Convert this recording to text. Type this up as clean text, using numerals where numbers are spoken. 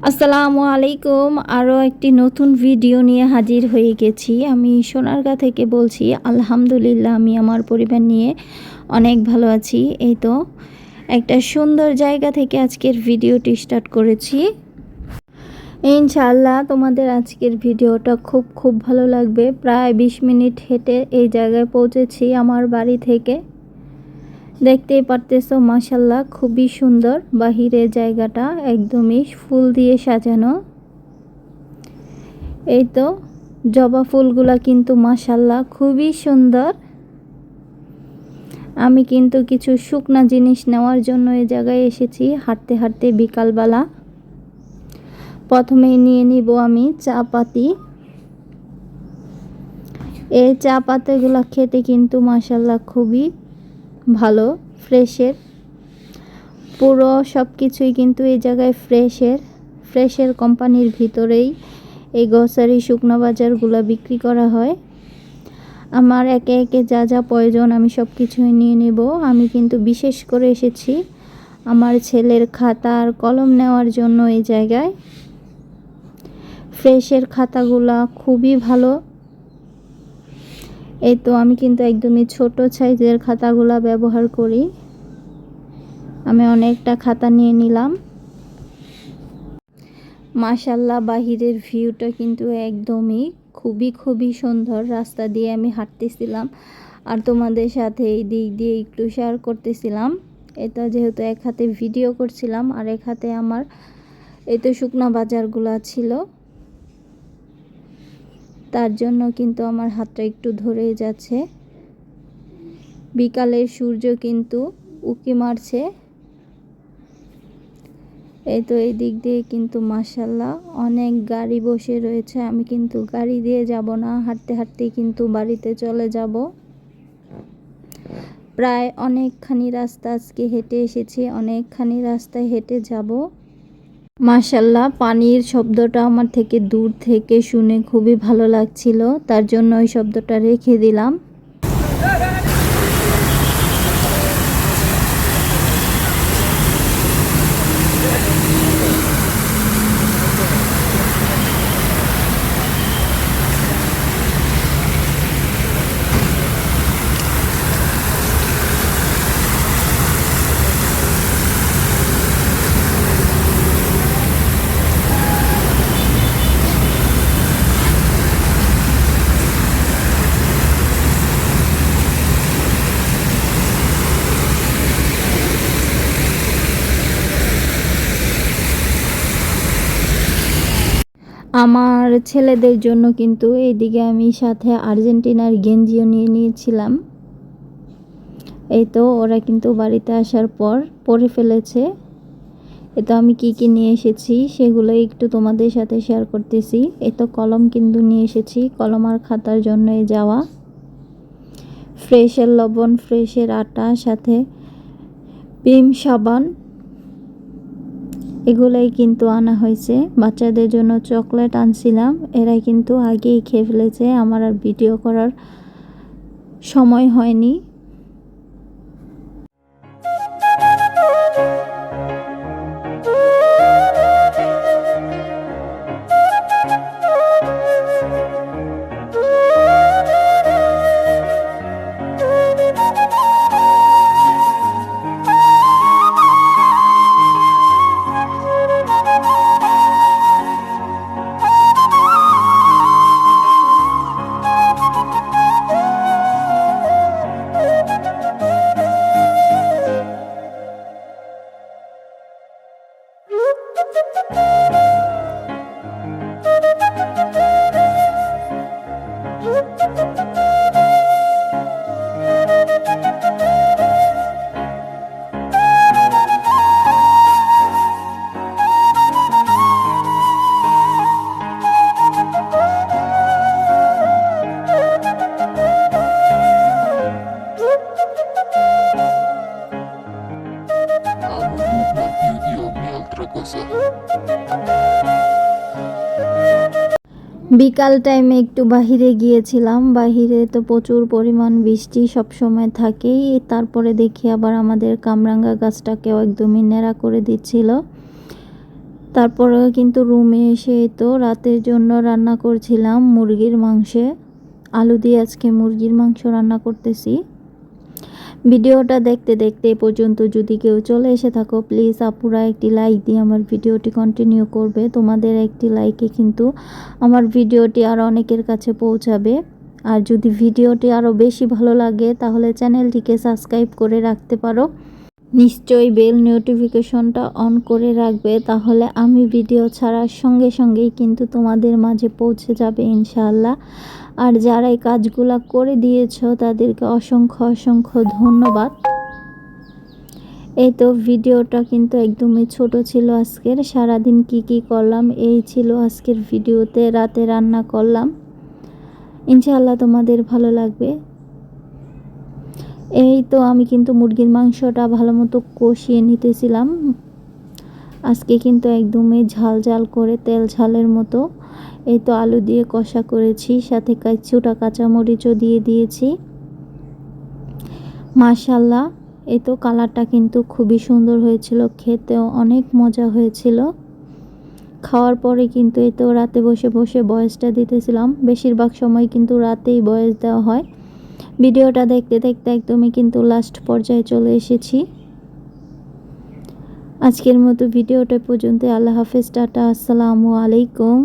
আসসালামু আলাইকুম। আরও একটি নতুন ভিডিও নিয়ে হাজির হয়ে গেছি। আমি সোনারগাঁ থেকে বলছি। আলহামদুলিল্লাহ আমি আমার পরিবার নিয়ে অনেক ভালো আছি। এই তো একটা সুন্দর জায়গা থেকে আজকের ভিডিওটি স্টার্ট করেছি। ইনশাআল্লাহ তোমাদের আজকের ভিডিওটা খুব ভালো লাগবে। প্রায় 20 মিনিট হেঁটে এই জায়গায় পৌঁছেছি আমার বাড়ি থেকে। দেখতেই পারতেছো মাশাল্লাহ খুবই সুন্দর। বাহিরের জায়গাটা একদমই ফুল দিয়ে সাজানো। এই তো জবা ফুলগুলা কিন্তু মাশাল্লাহ খুবই সুন্দর। আমি কিন্তু কিছু শুকনা জিনিস নেওয়ার জন্য এই জায়গায় এসেছি হাঁটতে হাঁটতে বিকালবেলা। প্রথমেই নিয়ে নিব আমি চা পাতি। এই চা পাতাগুলো খেতে কিন্তু মাশাল্লাহ খুবই ভালো, ফ্রেশের। পুরো সব কিছুই কিন্তু এই জায়গায় ফ্রেশের কোম্পানির ভিতরেই এই গ্রসারি শুকনো বাজারগুলো বিক্রি করা হয়। আমার একে একে যা যা প্রয়োজন আমি সব কিছুই নিয়ে নেব। আমি কিন্তু বিশেষ করে এসেছি আমার ছেলের খাতা আর কলম নেওয়ার জন্য এই জায়গায়। ফ্রেশের খাতাগুলা খুবই ভালো। এই তো আমি কিন্তু একদমই ছোট সাইজের খাতাগুলা ব্যবহার করি। আমি অনেকটা খাতা নিয়ে নিলাম। মাশাল্লাহ বাহিরের ভিউটা কিন্তু একদমই খুবই সুন্দর। রাস্তা দিয়ে আমি হাঁটতেছিলাম আর তোমাদের সাথে এই দিক দিয়ে একটু শেয়ার করতেছিলাম। এটা যেহেতু এক হাতে ভিডিও করছিলাম আর এক হাতে আমার এই তো শুকনা বাজারগুলো ছিল, তার জন্য কিন্তু আমার হাতটা একটু ধরেই যাচ্ছে। বিকালের সূর্য কিন্তু উঁকি মারছে। এই তো এই দিক দিয়ে কিন্তু মাশাল্লাহ অনেক গাড়ি বসে রয়েছে। আমি কিন্তু গাড়ি দিয়ে যাব না, হাঁটতে হাঁটতে কিন্তু বাড়িতে চলে যাব। প্রায় অনেকখানি রাস্তা আজকে হেঁটে এসেছি, অনেকখানি রাস্তায় হেঁটে যাব। মাশাল্লাহ পানির শব্দটা আমার থেকে দূর থেকে শুনে খুবই ভালো লাগছিল, তার জন্য ওই শব্দটা রেখে দিলাম। আমার ছেলেদের জন্য কিন্তু এইদিকে আমি সাথে আর্জেন্টিনার গেঞ্জিও নিয়ে নিয়েছিলাম। এই তো ওরা কিন্তু বাড়িতে আসার পর পরে ফেলেছে। এ তো আমি কি নিয়ে এসেছি সেগুলো একটু তোমাদের সাথে শেয়ার করতেছি। এ তো কলম কিন্তু নিয়ে এসেছি, কলম আর খাতার জন্য যাওয়া। ফ্রেশের লবণ, ফ্রেশের আটা, সাথে ভিম সাবান, এগুলাই কিন্তু আনা হয়েছে। বাচ্চাদের জন্য চকলেট আনছিলাম, এরা কিন্তু আগেই খেয়ে ফেলেছে, আমার আর ভিডিও করার সময় হয়নি। বিকাল টাইমে একটু বাহিরে গিয়েছিলাম। বাহিরে তো প্রচুর পরিমাণ বৃষ্টি সব সময় থাকেই। তারপরে দেখি আবার আমাদের কামরাঙ্গা গাছটাকেও একদমই ন্যাড়া করে দিচ্ছিল। তারপরে কিন্তু রুমে এসে তো রাতের জন্য রান্না করছিলাম মুরগির মাংসে, আলু দিয়ে আজকে মুরগির মাংস রান্না করতেছি। ভিডিওটা দেখতে দেখতে এ পর্যন্ত যদি কেউ চলে এসে থাকো, প্লিজ আপুরা একটি লাইক দিয়ে আমার ভিডিওটি কন্টিনিউ করবে। তোমাদের একটি লাইকে কিন্তু আমার ভিডিওটি আরও অনেকের কাছে পৌঁছাবে। আর যদি ভিডিওটি আরও বেশি ভালো লাগে তাহলে চ্যানেলটিকে সাবস্ক্রাইব করে রাখতে পারো। নিশ্চয়ই বেল নোটিফিকেশনটা অন করে রাখবে, তাহলে আমি ভিডিও ছাড়ার সঙ্গে সঙ্গেই কিন্তু তোমাদের মাঝে পৌঁছে যাবে ইনশাআল্লাহ। আর যারা এই কাজগুলো করে দিয়েছো তাদেরকে অসংখ্য অসংখ্য ধন্যবাদ। এই তো ভিডিওটা কিন্তু একদমই ছোট ছিল আজকের। সারাদিন কি কি করলাম এই ছিল আজকের ভিডিওতে। রাতে রান্না করলাম, ইনশাআল্লাহ তোমাদের ভালো লাগবে। এই তো আমি কিন্তু মুরগির মাংসটা ভালো মতো কষিয়ে নিতেছিলাম আজকে, কিন্তু একদমই ঝাল ঝাল করে, তেল ঝালের মতো। এই তো আলু দিয়ে কষা করেছি, সাথে কিছুটা কাঁচামরিচও দিয়ে দিয়েছি। মাশাআল্লাহ, এই তো কালারটা কিন্তু খুবই সুন্দর হয়েছিল, খেতেও অনেক মজা হয়েছিল। খাওয়ার পরে কিন্তু এই তো রাতে বসে বসে ভয়েসটা দিতেছিলাম। বেশিরভাগ সময় কিন্তু রাতেই ভয়েস দেওয়া হয়। ভিডিওটা দেখতে দেখতে একদমই কিন্তু লাস্ট পর্যায়ে চলে এসেছি। আজকের মতো ভিডিওটা পর্যন্ত। আল্লাহ হাফেজ, টাটা, আসসালামু আলাইকুম।